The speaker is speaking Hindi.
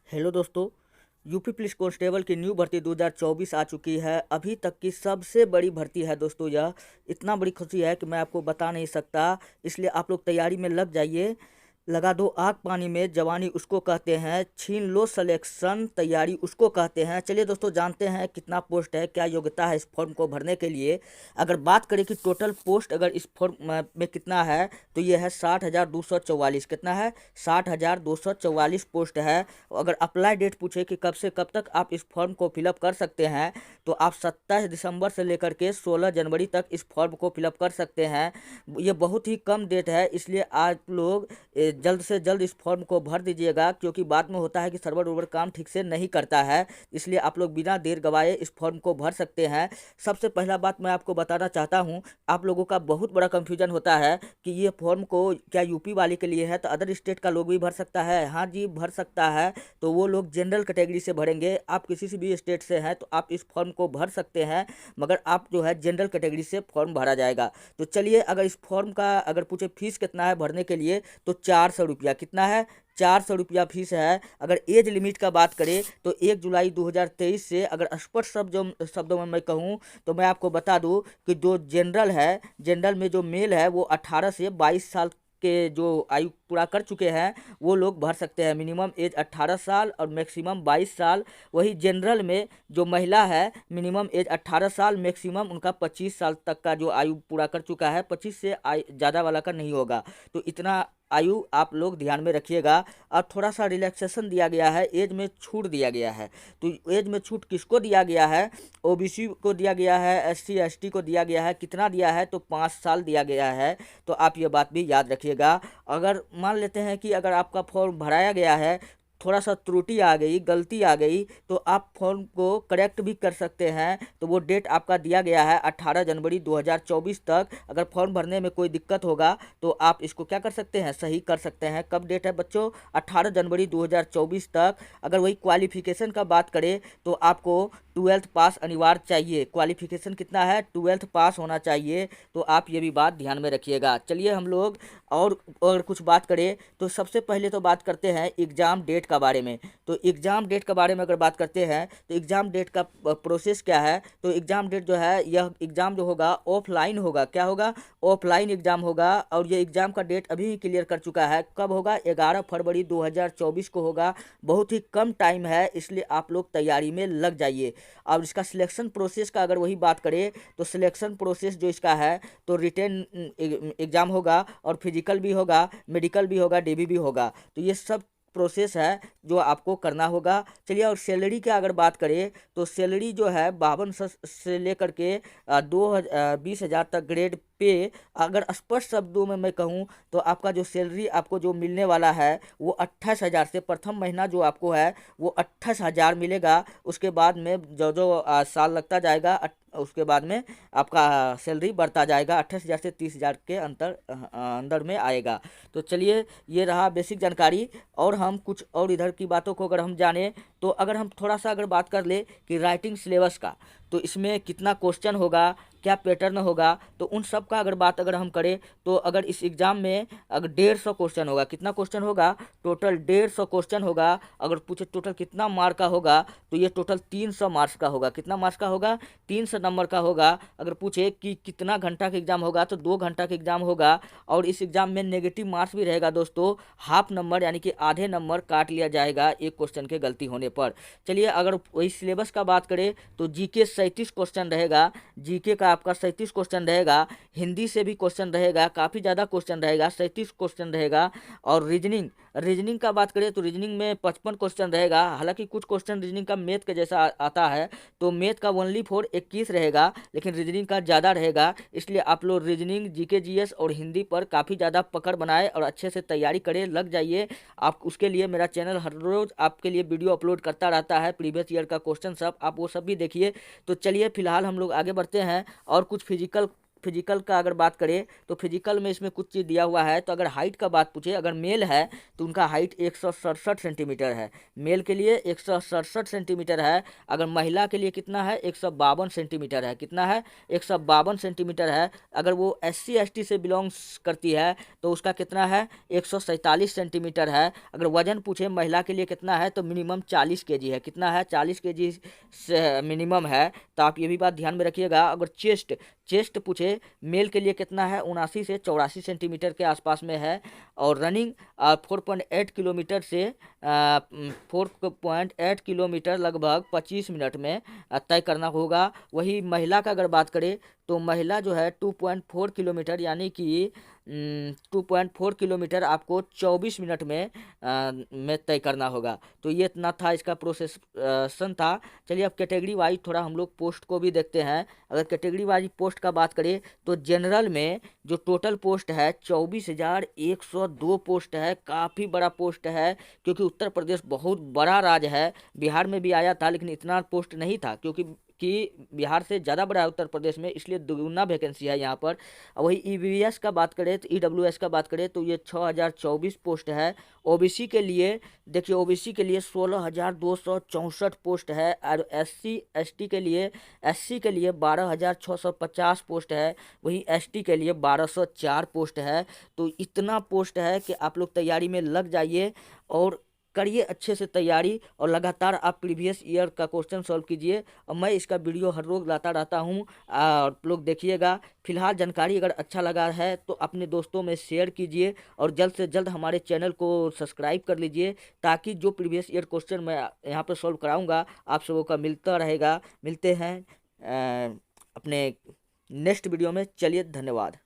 हेलो दोस्तों। यूपी पुलिस कांस्टेबल की न्यू भर्ती 2024 आ चुकी है। अभी तक की सबसे बड़ी भर्ती है दोस्तों। यह इतना बड़ी खुशी है कि मैं आपको बता नहीं सकता। इसलिए आप लोग तैयारी में लग जाइए। लगा दो आग पानी में, जवानी उसको कहते हैं, छीन लो सिलेक्शन, तैयारी उसको कहते हैं। चलिए दोस्तों, जानते हैं कितना पोस्ट है, क्या योग्यता है इस फॉर्म को भरने के लिए। अगर बात करें कि टोटल पोस्ट अगर इस फॉर्म में कितना है, तो ये है 60,244। कितना है? 60,244 पोस्ट है। अगर अप्लाई डेट पूछे कि कब से कब तक आप इस फॉर्म को फिलअप कर सकते हैं, तो आप 27 दिसंबर से लेकर के 16 जनवरी तक इस फॉर्म को फिलअप कर सकते हैं। ये बहुत ही कम डेट है, इसलिए आप लोग जल्द से जल्द इस फॉर्म को भर दीजिएगा, क्योंकि बाद में होता है कि सर्वर वर्वर काम ठीक से नहीं करता है। इसलिए आप लोग बिना देर गवाए इस फॉर्म को भर सकते हैं। सबसे पहला बात मैं आपको बताना चाहता हूँ, आप लोगों का बहुत बड़ा कंफ्यूजन होता है कि ये फॉर्म को क्या यूपी वाले के लिए है, तो अदर स्टेट का लोग भी भर सकता है। हाँ जी, भर सकता है। तो वो लोग जनरल कैटेगरी से भरेंगे। आप किसी से भी स्टेट से हैं तो आप इस फॉर्म को भर सकते हैं, मगर आप जो है जनरल कैटेगरी से फॉर्म भरा जाएगा। तो चलिए, अगर इस फॉर्म का अगर पूछे फीस कितना है भरने के लिए, तो 400 रुपया। कितना है? 400 रुपया फीस है। अगर एज लिमिट का बात करें तो 1 जुलाई 2023 से, अगर स्पष्ट शब्दों में मैं कहूँ तो मैं आपको बता दूं कि जो जनरल है, जनरल में जो मेल है वो 18 से 22 साल के जो आयु पूरा कर चुके हैं वो लोग भर सकते हैं। मिनिमम एज 18 साल और मैक्सिमम 22 साल। वही जनरल में जो महिला है, मिनिमम एज 18 साल, मैक्सिमम उनका 25 साल तक का जो आयु पूरा कर चुका है। 25 से ज़्यादा वाला का नहीं होगा। तो इतना आयु आप लोग ध्यान में रखिएगा। और थोड़ा सा रिलैक्सेशन दिया गया है, एज में छूट दिया गया है। तो एज में छूट किसको दिया गया है? ओबीसी को दिया गया है, एससी एसटी को दिया गया है। कितना दिया है? तो 5 साल दिया गया है। तो आप ये बात भी याद रखिएगा। अगर मान लेते हैं कि अगर आपका फॉर्म भराया गया है, थोड़ा सा त्रुटि आ गई, गलती आ गई, तो आप फॉर्म को करेक्ट भी कर सकते हैं। तो वो डेट आपका दिया गया है 18 जनवरी 2024 तक। अगर फॉर्म भरने में कोई दिक्कत होगा तो आप इसको क्या कर सकते हैं? सही कर सकते हैं। कब डेट है बच्चों? 18 जनवरी 2024 तक। अगर वही क्वालिफिकेशन का बात करें तो आपको 12th पास अनिवार्य चाहिए। क्वालिफिकेशन कितना है? 12th पास होना चाहिए। तो आप ये भी बात ध्यान में रखिएगा। चलिए हम लोग और कुछ बात करें तो सबसे पहले तो बात करते हैं एग्ज़ाम डेट का बारे में। तो एग्ज़ाम डेट के बारे में अगर बात करते हैं तो एग्ज़ाम डेट का प्रोसेस क्या है? तो एग्ज़ाम डेट जो है, यह एग्ज़ाम जो होगा ऑफलाइन होगा। क्या होगा? ऑफलाइन एग्ज़ाम होगा। और ये एग्ज़ाम का डेट अभी ही क्लियर कर चुका है। कब होगा? 11 फरवरी 2024 को होगा। बहुत ही कम टाइम है, इसलिए आप लोग तैयारी में लग जाइए। अब इसका सिलेक्शन प्रोसेस का अगर वही बात करें तो सिलेक्शन प्रोसेस जो इसका है, तो रिटेन एग्ज़ाम होगा और फिजिकल भी होगा, मेडिकल भी होगा, डीबी भी होगा। तो ये सब प्रोसेस है जो आपको करना होगा। चलिए, और सैलरी की अगर बात करें तो सैलरी जो है 5200 से लेकर के 20,000 तक ग्रेड पे। अगर स्पष्ट शब्दों में मैं कहूँ तो आपका जो सैलरी आपको जो मिलने वाला है वो 28,000 से, प्रथम महीना जो आपको है वो 28,000 मिलेगा। उसके बाद में जो जो साल लगता जाएगा, उसके बाद में आपका सैलरी बढ़ता जाएगा। 28,000 से 30,000 के अंदर में आएगा। तो चलिए, ये रहा बेसिक जानकारी। और हम कुछ और इधर की बातों को अगर हम जाने तो अगर हम थोड़ा सा अगर बात कर ले कि राइटिंग सिलेबस का, तो इसमें कितना क्वेश्चन होगा, क्या पैटर्न होगा, तो उन सब का अगर बात अगर हम करें तो अगर इस एग्ज़ाम में अगर 150 क्वेश्चन होगा। कितना क्वेश्चन होगा? टोटल 150 क्वेश्चन होगा। अगर पूछे टोटल कितना मार्क का होगा, तो ये टोटल 300 मार्क्स का होगा। कितना मार्क्स का होगा? 300 नंबर का होगा। अगर पूछे कि कितना घंटा का एग्ज़ाम होगा, तो 2 घंटा का एग्ज़ाम होगा। और इस एग्ज़ाम में नेगेटिव मार्क्स भी रहेगा दोस्तों। हाफ नंबर यानी कि आधे नंबर काट लिया जाएगा एक क्वेश्चन के गलती होने पर। चलिए, अगर वही सिलेबस का बात करें तो जीके 37 क्वेश्चन रहेगा। जीके का आपका 37 क्वेश्चन रहेगा। हिंदी से भी क्वेश्चन रहेगा, काफ़ी ज़्यादा क्वेश्चन रहेगा, 37 क्वेश्चन रहेगा। और रीजनिंग रीजनिंग का बात करें तो रीजनिंग में 55 क्वेश्चन रहेगा। हालांकि कुछ क्वेश्चन रीजनिंग का मैथ के जैसा आता है, तो मैथ का ओनली फॉर 21 रहेगा, लेकिन रीजनिंग का ज़्यादा रहेगा। इसलिए आप लोग रीजनिंग, जीके जीएस और हिंदी पर काफ़ी ज़्यादा पकड़ बनाए और अच्छे से तैयारी करें, लग जाइए। आप उसके लिए मेरा चैनल हर रोज़ आपके लिए वीडियो अपलोड करता रहता है, प्रीवियस ईयर का क्वेश्चन सब, आप वो सब भी देखिए। तो चलिए, फिलहाल हम लोग आगे बढ़ते हैं और कुछ फिजिकल फिजिकल का अगर बात करें तो फिजिकल में इसमें कुछ चीज़ दिया हुआ है। तो अगर हाइट का बात पूछे, अगर मेल है तो उनका हाइट 167 सेंटीमीटर है, मेल के लिए 167 सेंटीमीटर है। अगर महिला के लिए कितना है, 152 सेंटीमीटर है। कितना है, 152 सेंटीमीटर है। अगर वो SC ST से बिलोंग्स करती है तो उसका कितना है, 147 सेंटीमीटर है। अगर वजन पूछे महिला के लिए कितना है तो मिनिमम 40 kg है। कितना है, 40 kg से मिनिमम है। तो आप ये भी बात ध्यान में रखिएगा। अगर चेस्ट पूछे मेल के लिए कितना है, 79 से 84 सेंटीमीटर के आसपास में है। और रनिंग 4.8 किलोमीटर से 4.8 किलोमीटर लगभग 25 मिनट में तय करना होगा। वही महिला का अगर बात करें तो महिला जो है 2.4 किलोमीटर यानी कि 2.4 किलोमीटर आपको 24 मिनट में तय करना होगा। तो ये इतना था इसका प्रोसेसन था। चलिए अब कैटेगरी वाइज थोड़ा हम लोग पोस्ट को भी देखते हैं। अगर कैटेगरी वाइज पोस्ट का बात करें तो जनरल में जो टोटल पोस्ट है 24,102 पोस्ट है। काफ़ी बड़ा पोस्ट है क्योंकि उत्तर प्रदेश बहुत बड़ा राज्य है। बिहार में भी आया था लेकिन इतना पोस्ट नहीं था क्योंकि बिहार से ज़्यादा बड़ा है उत्तर प्रदेश में, इसलिए दुगुना वैकेंसी है यहाँ पर। वही EVS का बात करें तो EWS का बात करें तो ये 6,024 पोस्ट है। OBC के लिए देखिए, OBC के लिए 16,264 पोस्ट है। और SC के लिए 12,650 पोस्ट है। वही ST के लिए 1,204 पोस्ट है। तो इतना पोस्ट है कि आप लोग तैयारी में लग जाइए और करिए अच्छे से तैयारी। और लगातार आप प्रीवियस ईयर का क्वेश्चन सॉल्व कीजिए। और मैं इसका वीडियो हर रोज़ लाता रहता हूँ, आप लोग देखिएगा। फिलहाल जानकारी अगर अच्छा लगा है तो अपने दोस्तों में शेयर कीजिए और जल्द से जल्द हमारे चैनल को सब्सक्राइब कर लीजिए ताकि जो प्रीवियस ईयर क्वेश्चन मैं यहाँ पर सॉल्व कराऊँगा आप सबों का मिलता रहेगा। मिलते हैं अपने नेक्स्ट वीडियो में। चलिए, धन्यवाद।